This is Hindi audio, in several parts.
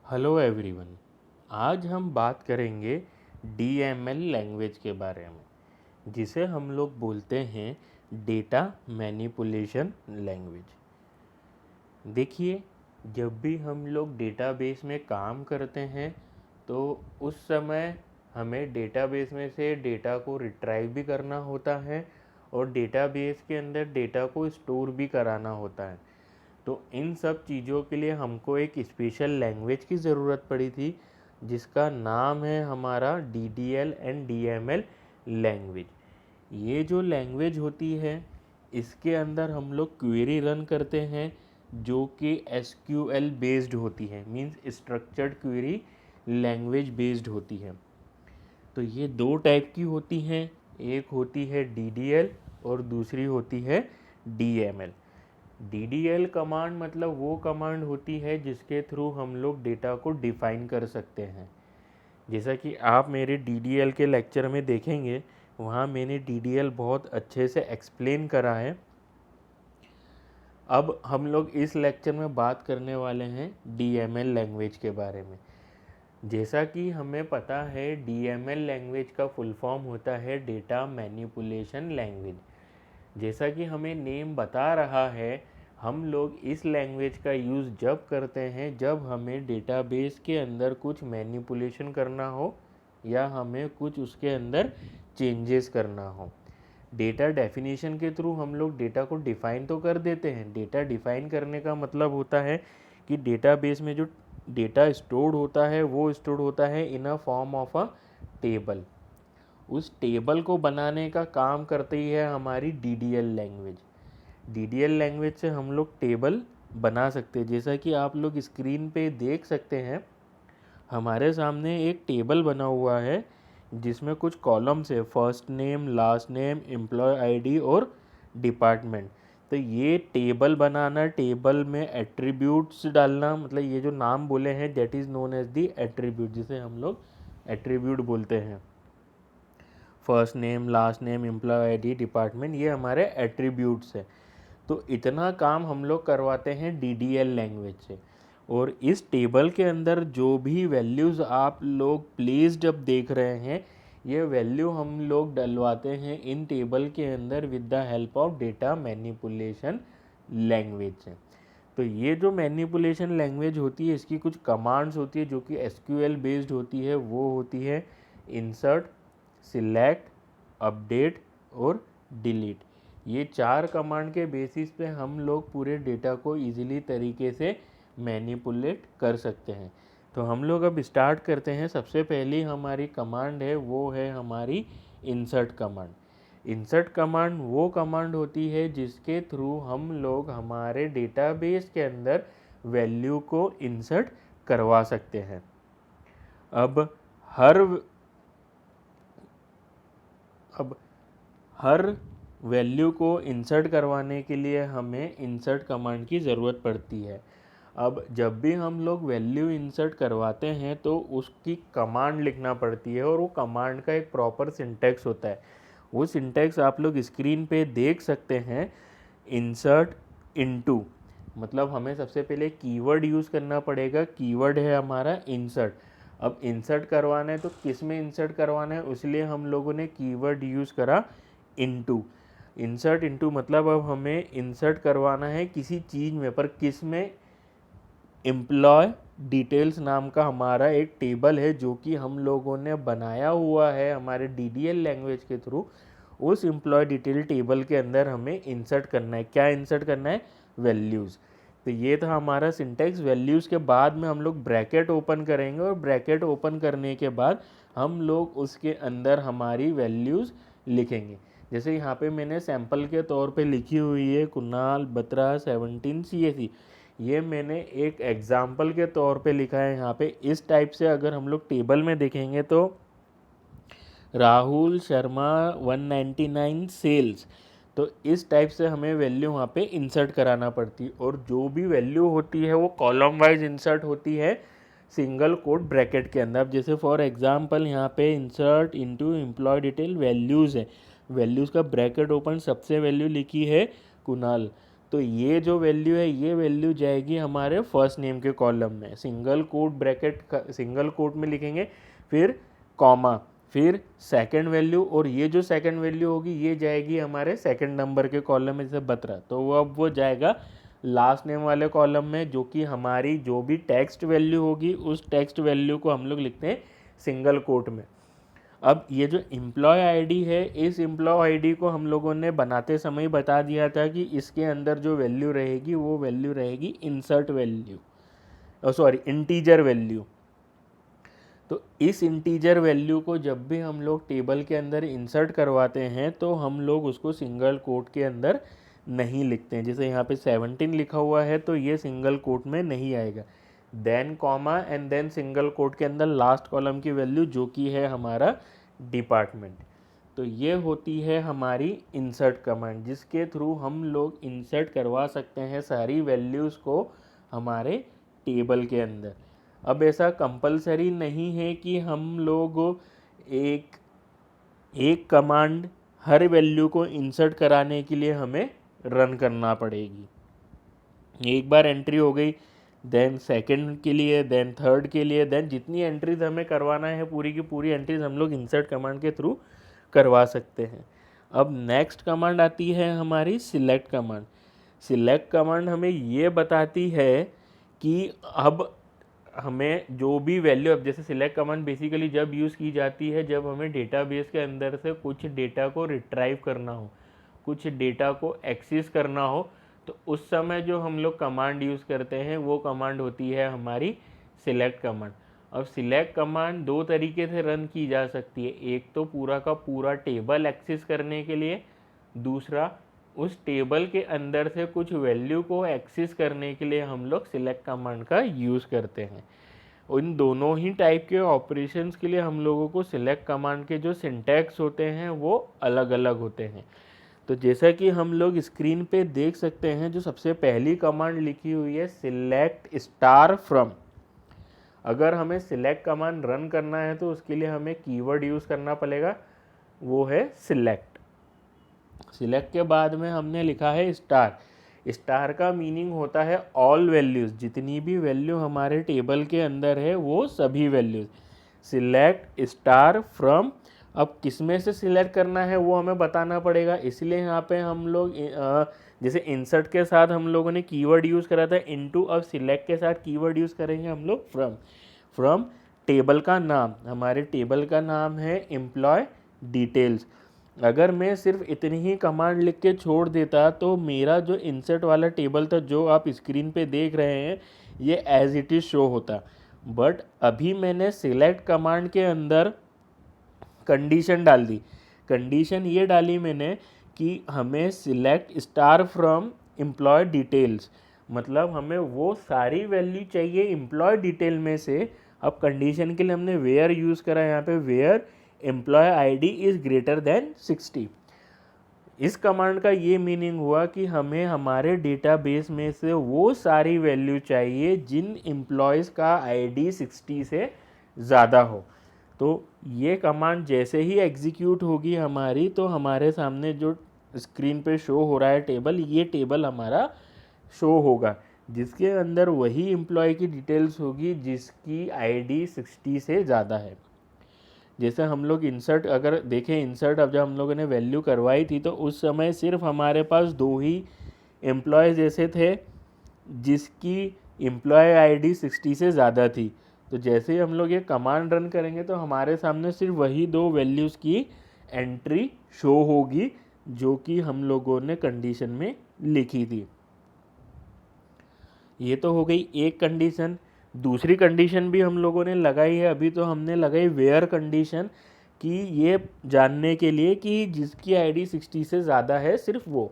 Hello everyone. आज हम बात करेंगे DML लैंग्वेज के बारे में, जिसे हम लोग बोलते हैं डेटा मैनिपुलेशन लैंग्वेज। देखिए, जब भी हम लोग डेटाबेस में काम करते हैं तो उस समय हमें डेटाबेस में से डेटा को रिट्राइव भी करना होता है और डेटाबेस के अंदर डेटा को स्टोर भी कराना होता है। तो इन सब चीज़ों के लिए हमको एक स्पेशल लैंग्वेज की ज़रूरत पड़ी थी, जिसका नाम है हमारा DDL एंड DML लैंग्वेज। ये जो लैंग्वेज होती है, इसके अंदर हम लोग क्वेरी रन करते हैं जो कि SQL बेस्ड होती है, means structured query language based होती है। तो ये दो टाइप की होती हैं, एक होती है DDL और दूसरी होती है DML। DDL कमांड मतलब वो कमांड होती है जिसके थ्रू हम लोग डेटा को डिफ़ाइन कर सकते हैं। जैसा कि आप मेरे DDL के लेक्चर में देखेंगे, वहाँ मैंने DDL बहुत अच्छे से एक्सप्लेन करा है। अब हम लोग इस लेक्चर में बात करने वाले हैं DML लैंग्वेज के बारे में। जैसा कि हमें पता है, DML लैंग्वेज का फुल फॉर्म होता है डेटा मैनिपुलेशन लैंग्वेज। जैसा कि हमें नेम बता रहा है, हम लोग इस लैंग्वेज का यूज़ जब करते हैं जब हमें डेटाबेस के अंदर कुछ मैनिपुलेशन करना हो या हमें कुछ उसके अंदर चेंजेस करना हो। डेटा डेफिनेशन के थ्रू हम लोग डेटा को डिफ़ाइन तो कर देते हैं। डेटा डिफ़ाइन करने का मतलब होता है कि डेटाबेस में जो डेटा स्टोर्ड होता है वो स्टोर्ड होता है in a form of a table. उस टेबल को बनाने का काम करती है हमारी DDL लैंग्वेज। DDL लैंग्वेज से हम लोग टेबल बना सकते हैं। जैसा कि आप लोग स्क्रीन पे देख सकते हैं, हमारे सामने एक टेबल बना हुआ है जिसमें कुछ कॉलम्स है, first name, last name, employee ID और डिपार्टमेंट। तो ये टेबल बनाना, टेबल में एट्रीब्यूट्स डालना, मतलब ये जो नाम बोले हैं that is known as the attribute, जिसे हम लोग एट्रीब्यूट बोलते हैं। First name, last name, employee ID, department, ये हमारे एट्रीब्यूट्स हैं। तो इतना काम हम लोग करवाते हैं DDL लैंग्वेज से। और इस टेबल के अंदर जो भी वैल्यूज़ आप लोग प्लेस्ड अब देख रहे हैं, ये वैल्यू हम लोग डलवाते हैं इन टेबल के अंदर with the help of data manipulation language से। तो ये जो मैनिपुलेशन लैंग्वेज होती है, इसकी कुछ कमांड्स होती है जो कि SQL बेस्ड होती है। वो होती है इंसर्ट, सिलेक्ट, अपडेट और डिलीट। ये चार कमांड के बेसिस पे हम लोग पूरे डेटा को इजीली तरीके से मैनिपुलेट कर सकते हैं। तो हम लोग अब स्टार्ट करते हैं। सबसे पहली हमारी कमांड है वो है हमारी इंसर्ट कमांड। इंसर्ट कमांड वो कमांड होती है जिसके थ्रू हम लोग हमारे डेटाबेस के अंदर वैल्यू को इंसर्ट करवा सकते हैं। अब हर अब हर वैल्यू को इंसर्ट करवाने के लिए हमें इंसर्ट कमांड की ज़रूरत पड़ती है। अब जब भी हम लोग वैल्यू इंसर्ट करवाते हैं तो उसकी कमांड लिखना पड़ती है, और वो कमांड का एक प्रॉपर सिंटैक्स होता है। वो सिंटैक्स आप लोग स्क्रीन पे देख सकते हैं। इंसर्ट इनटू मतलब हमें सबसे पहले कीवर्ड यूज़ करना पड़ेगा। कीवर्ड है हमारा इंसर्ट। अब इंसर्ट करवाना है तो किस में इंसर्ट करवाना है, इसलिए हम लोगों ने कीवर्ड यूज़ करा इनटू। इंसर्ट इनटू मतलब अब हमें इंसर्ट करवाना है किसी चीज़ में, पर किस में? एम्प्लॉय डिटेल्स नाम का हमारा एक टेबल है जो कि हम लोगों ने बनाया हुआ है हमारे DDL लैंग्वेज के थ्रू। उस एम्प्लॉय डिटेल टेबल के अंदर हमें इंसर्ट करना है। क्या इंसर्ट करना है? वैल्यूज़। तो ये था हमारा सिंटैक्स। वैल्यूज़ के बाद में हम लोग ब्रैकेट ओपन करेंगे, और ब्रैकेट ओपन करने के बाद हम लोग उसके अंदर हमारी वैल्यूज़ लिखेंगे। जैसे यहाँ पे मैंने सैंपल के तौर पे लिखी हुई है कुणाल बत्रा 17 CSE। ये मैंने एक एग्जाम्पल के तौर पे लिखा है यहाँ पे। इस टाइप से अगर हम लोग टेबल में देखेंगे तो राहुल शर्मा 199 सेल्स, तो इस टाइप से हमें वैल्यू वहाँ पे इंसर्ट कराना पड़ती है। और जो भी वैल्यू होती है वो कॉलम वाइज इंसर्ट होती है सिंगल कोट ब्रैकेट के अंदर। अब जैसे फॉर एग्जांपल यहाँ पे insert into employee detail values है। वैल्यूज़ का ब्रैकेट ओपन, सबसे वैल्यू लिखी है कुणाल, तो ये जो वैल्यू है ये वैल्यू जाएगी हमारे फर्स्ट नेम के कॉलम में, single quote bracket single quote में लिखेंगे, फिर कॉमा, फिर सेकंड वैल्यू, और ये जो सेकंड वैल्यू होगी ये जाएगी हमारे सेकंड नंबर के कॉलम में, जैसे 12, तो वो अब वो जाएगा लास्ट नेम वाले कॉलम में, जो कि हमारी जो भी टेक्स्ट वैल्यू होगी उस टेक्स्ट वैल्यू को हम लोग लिखते हैं सिंगल कोट में। अब ये जो एम्प्लॉय आईडी है, इस एम्प्लॉय आईडी को हम लोगों ने बनाते समय बता दिया था कि इसके अंदर जो वैल्यू रहेगी वो वैल्यू रहेगी insert value, sorry integer value. तो इस इंटीजर वैल्यू को जब भी हम लोग टेबल के अंदर इंसर्ट करवाते हैं तो हम लोग उसको सिंगल कोट के अंदर नहीं लिखते हैं। जैसे यहाँ पे 17 लिखा हुआ है तो ये सिंगल कोट में नहीं आएगा, then comma and then single quote के अंदर लास्ट कॉलम की वैल्यू जो कि है हमारा डिपार्टमेंट। तो ये होती है हमारी इंसर्ट कमांड, जिसके थ्रू हम लोग इंसर्ट करवा सकते हैं सारी वैल्यूज़ को हमारे टेबल के अंदर। अब ऐसा कंपलसरी नहीं है कि हम लोग एक कमांड हर वैल्यू को इंसर्ट कराने के लिए हमें रन करना पड़ेगी। एक बार एंट्री हो गई, देन सेकंड के लिए, देन थर्ड के लिए, देन जितनी एंट्रीज हमें करवाना है पूरी की पूरी एंट्रीज हम लोग इंसर्ट कमांड के थ्रू करवा सकते हैं। अब नेक्स्ट कमांड आती है हमारी सिलेक्ट कमांड। सिलेक्ट कमांड हमें ये बताती है कि अब हमें जो भी वैल्यू, अब जैसे सिलेक्ट कमांड बेसिकली जब यूज़ की जाती है जब हमें डेटाबेस के अंदर से कुछ डेटा को रिट्राइव करना हो, कुछ डेटा को एक्सेस करना हो, तो उस समय जो हम लोग कमांड यूज़ करते हैं वो कमांड होती है हमारी सिलेक्ट कमांड। अब सिलेक्ट कमांड दो तरीके से रन की जा सकती है, एक तो पूरा का पूरा टेबल एक्सेस करने के लिए, दूसरा उस टेबल के अंदर से कुछ वैल्यू को एक्सेस करने के लिए हम लोग सिलेक्ट कमांड का यूज़ करते हैं। इन दोनों ही टाइप के ऑपरेशंस के लिए हम लोगों को सिलेक्ट कमांड के जो सिंटैक्स होते हैं वो अलग अलग होते हैं। तो जैसा कि हम लोग स्क्रीन पे देख सकते हैं, जो सबसे पहली कमांड लिखी हुई है सिलेक्ट स्टार फ्रॉम। अगर हमें सिलेक्ट कमांड रन करना है तो उसके लिए हमें कीवर्ड यूज़ करना पड़ेगा, वो है सिलेक्ट। सिलेक्ट के बाद में हमने लिखा है स्टार। स्टार का मीनिंग होता है ऑल वैल्यूज़, जितनी भी वैल्यू हमारे टेबल के अंदर है वो सभी वैल्यूज़। सिलेक्ट स्टार फ्रॉम, अब किस में से सिलेक्ट करना है वो हमें बताना पड़ेगा, इसलिए यहाँ पे हम लोग जैसे इंसर्ट के साथ हम लोगों ने कीवर्ड यूज़ करा था इनटू, अब सिलेक्ट के साथ कीवर्ड यूज़ करेंगे हम लोग फ्रॉम। फ्रॉम टेबल का नाम, हमारे टेबल का नाम है एम्प्लॉय डिटेल्स। अगर मैं सिर्फ इतनी ही कमांड लिख के छोड़ देता तो मेरा जो इंसर्ट वाला टेबल था जो आप स्क्रीन पे देख रहे हैं ये एज इट इज़ शो होता, बट अभी मैंने सिलेक्ट कमांड के अंदर कंडीशन डाल दी। कंडीशन ये डाली मैंने कि हमें select star from employ details, मतलब हमें वो सारी वैल्यू चाहिए एम्प्लॉय डिटेल में से। अब कंडीशन के लिए हमने वेयर यूज़ करा, यहाँ पे where employee ID is greater than 60। इस कमांड का ये मीनिंग हुआ कि हमें हमारे डेटाबेस में से वो सारी वैल्यू चाहिए जिन एम्प्लॉयज़ का आईडी 60 से ज़्यादा हो। तो ये कमांड जैसे ही एग्जीक्यूट होगी हमारी, तो हमारे सामने जो स्क्रीन पे शो हो रहा है टेबल, ये टेबल हमारा शो होगा जिसके अंदर वही एम्प्लॉय की डिटेल्स होगी जिसकी आईडी 60 से ज़्यादा है। जैसे हम लोग इंसर्ट अगर देखें, इंसर्ट अब जब हम लोगों ने वैल्यू करवाई थी तो उस समय सिर्फ हमारे पास दो ही एम्प्लॉयज़ ऐसे थे जिसकी एम्प्लॉय आईडी 60 से ज़्यादा थी। तो जैसे ही हम लोग ये कमांड रन करेंगे तो हमारे सामने सिर्फ वही दो वैल्यूज़ की एंट्री शो होगी जो कि हम लोगों ने कंडीशन में लिखी थी। ये तो हो गई एक कंडीशन। दूसरी कंडीशन भी हम लोगों ने लगाई है, अभी तो हमने लगाई वेयर कंडीशन, कि ये जानने के लिए कि जिसकी आईडी 60 से ज़्यादा है सिर्फ वो।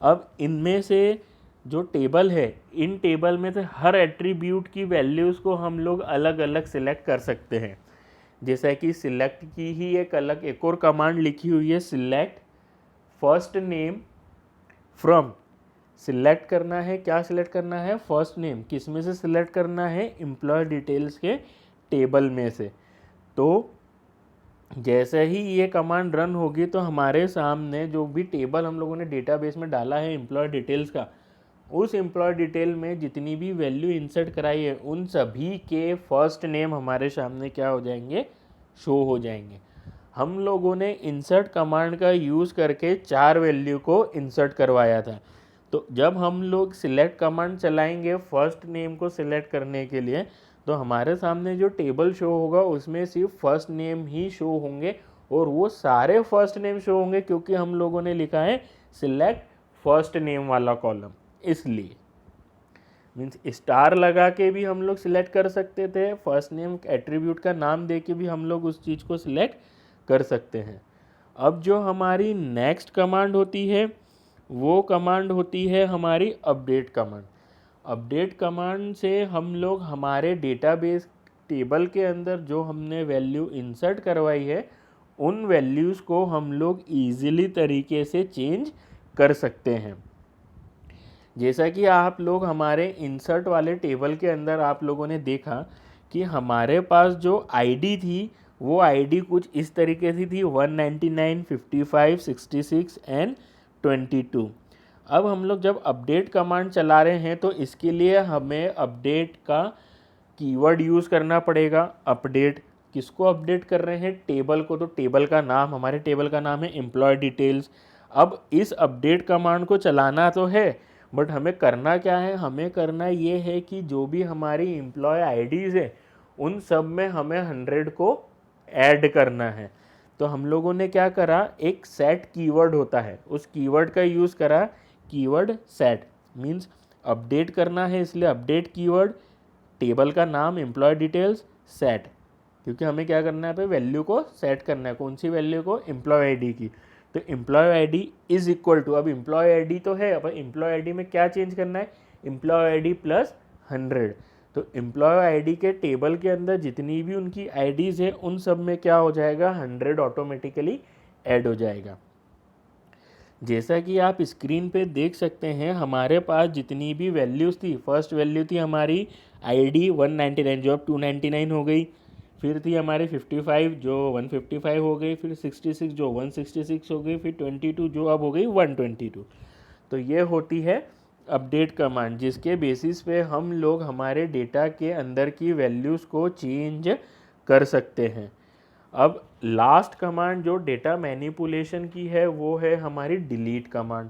अब इनमें से जो टेबल है, इन टेबल में से हर एट्रीब्यूट की वैल्यूज़ को हम लोग अलग अलग सिलेक्ट कर सकते हैं। जैसा कि सिलेक्ट की ही एक और कमांड लिखी हुई है, select first name from. Select करना है, क्या सिलेक्ट करना है? First name. किस में से सिलेक्ट करना है? एम्प्लॉय डिटेल्स के टेबल में से। तो जैसे ही ये कमांड रन होगी तो हमारे सामने जो भी टेबल हम लोगों ने डेटाबेस में डाला है एम्प्लॉय डिटेल्स का, उस एम्प्लॉय डिटेल में जितनी भी वैल्यू इंसर्ट कराई है उन सभी के फर्स्ट नेम हमारे सामने क्या हो जाएंगे, शो हो जाएंगे। हम लोगों ने इंसर्ट कमांड का यूज़ करके 4 वैल्यू को इंसर्ट करवाया था। तो जब हम लोग सिलेक्ट कमांड चलाएंगे फर्स्ट नेम को सिलेक्ट करने के लिए, तो हमारे सामने जो टेबल शो होगा उसमें सिर्फ फर्स्ट नेम ही शो होंगे, और वो सारे फर्स्ट नेम शो होंगे क्योंकि हम लोगों ने लिखा है सिलेक्ट फर्स्ट नेम वाला कॉलम। इसलिए मीन्स स्टार लगा के भी हम लोग सिलेक्ट कर सकते थे, फर्स्ट नेम एट्रीब्यूट का नाम दे के भी हम लोग उस चीज़ को सिलेक्ट कर सकते हैं। अब जो हमारी नेक्स्ट कमांड होती है वो कमांड होती है हमारी अपडेट कमांड। अपडेट कमांड से हम लोग हमारे डेटाबेस टेबल के अंदर जो हमने वैल्यू इंसर्ट करवाई है उन वैल्यूज़ को हम लोग ईजिली तरीके से चेंज कर सकते हैं। जैसा कि आप लोग हमारे इंसर्ट वाले टेबल के अंदर आप लोगों ने देखा कि हमारे पास जो आईडी थी वो आईडी कुछ इस तरीके से थी 199, 55, 66 एंड 22। अब हम लोग जब अपडेट कमांड चला रहे हैं तो इसके लिए हमें अपडेट का कीवर्ड यूज़ करना पड़ेगा। अपडेट किसको अपडेट कर रहे हैं, टेबल को, तो टेबल का नाम, हमारे टेबल का नाम है एम्प्लॉय डिटेल्स। अब इस अपडेट कमांड को चलाना तो है, बट हमें करना क्या है, हमें करना ये है कि जो भी हमारी एम्प्लॉय आईडीज़ है उन सब में हमें 100 को ऐड करना है। तो हम लोगों ने क्या करा, एक सेट कीवर्ड होता है, उस कीवर्ड का यूज़ करा, कीवर्ड सेट। मीन्स अपडेट करना है इसलिए अपडेट कीवर्ड, टेबल का नाम एम्प्लॉय डिटेल्स, सेट, क्योंकि हमें क्या करना है पे वैल्यू को सेट करना है। कौन सी वैल्यू को, एम्प्लॉय आईडी की। तो employee ID is equal to, अब एम्प्लॉय आईडी तो है, अब एम्प्लॉय आईडी में क्या चेंज करना है, एम्प्लॉय आईडी प्लस 100। तो एम्प्लॉय आईडी के टेबल के अंदर जितनी भी उनकी आईडीज़ है उन सब में क्या हो जाएगा, 100 ऑटोमेटिकली ऐड हो जाएगा। जैसा कि आप स्क्रीन पे देख सकते हैं हमारे पास जितनी भी वैल्यूज़ थी, फर्स्ट वैल्यू थी हमारी आईडी 199 जो अब 299 हो गई, फिर थी हमारी 55 जो 155 हो गई, फिर 66 जो 166 हो गई, फिर 22 जो अब हो गई 122। तो ये होती है अपडेट कमांड, जिसके बेसिस पे हम लोग हमारे डेटा के अंदर की वैल्यूज़ को चेंज कर सकते हैं। अब लास्ट कमांड जो डेटा मैनिपुलेशन की है वो है हमारी डिलीट कमांड।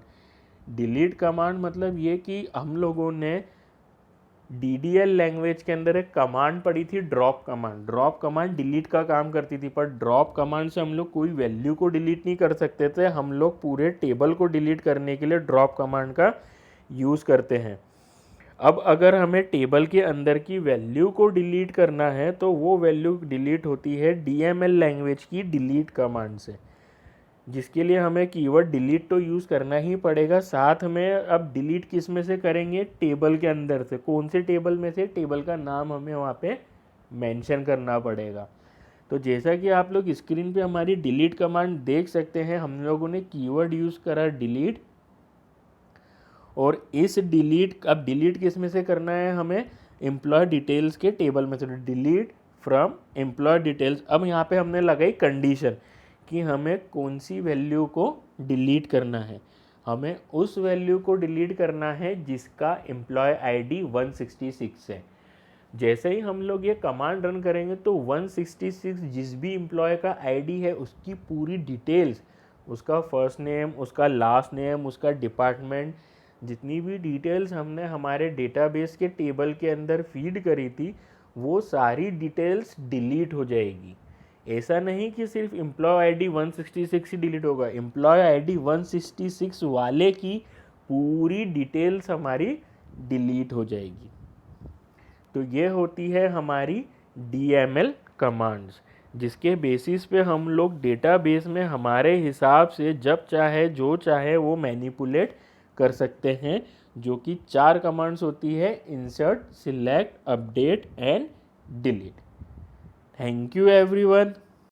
डिलीट कमांड मतलब ये कि हम लोगों ने DDL लैंग्वेज के अंदर एक कमांड पढ़ी थी, drop command. Drop command delete का काम करती थी, पर ड्रॉप कमांड से हम लोग कोई वैल्यू को डिलीट नहीं कर सकते थे, हम लोग पूरे टेबल को डिलीट करने के लिए ड्रॉप कमांड का यूज़ करते हैं। अब अगर हमें टेबल के अंदर की वैल्यू को डिलीट करना है तो वो वैल्यू डिलीट होती है DML लैंग्वेज की डिलीट कमांड से, जिसके लिए हमें कीवर्ड डिलीट तो यूज़ करना ही पड़ेगा। साथ में अब डिलीट किस में से करेंगे, टेबल के अंदर से। कौन से टेबल में से, टेबल का नाम हमें वहाँ पे मेंशन करना पड़ेगा। तो जैसा कि आप लोग स्क्रीन पे हमारी डिलीट कमांड देख सकते हैं, हम लोगों ने कीवर्ड यूज़ करा डिलीट, और इस डिलीट, अब डिलीट किस में से करना है हमें, एम्प्लॉय डिटेल्स के टेबल में से, डिलीट फ्रॉम एम्प्लॉय डिटेल्स। अब यहाँ पे हमने लगाई कंडीशन कि हमें कौन सी वैल्यू को डिलीट करना है, हमें उस वैल्यू को डिलीट करना है जिसका एम्प्लॉय आईडी 166 है। जैसे ही हम लोग ये कमांड रन करेंगे तो 166 जिस भी एम्प्लॉय का आईडी है उसकी पूरी डिटेल्स, उसका फर्स्ट नेम, उसका लास्ट नेम, उसका डिपार्टमेंट, जितनी भी डिटेल्स हमने हमारे डेटाबेस के टेबल के अंदर फीड करी थी वो सारी डिटेल्स डिलीट हो जाएगी। ऐसा नहीं कि सिर्फ एम्प्लॉय आईडी 166 ही डिलीट होगा, एम्प्लॉय आईडी 166 वाले की पूरी डिटेल्स हमारी डिलीट हो जाएगी। तो ये होती है हमारी DML कमांड्स, जिसके बेसिस पे हम लोग डेटाबेस में हमारे हिसाब से जब चाहे जो चाहे वो मैनिपुलेट कर सकते हैं, जो कि 4 कमांड्स होती है, insert, select, update and delete. Thank you everyone.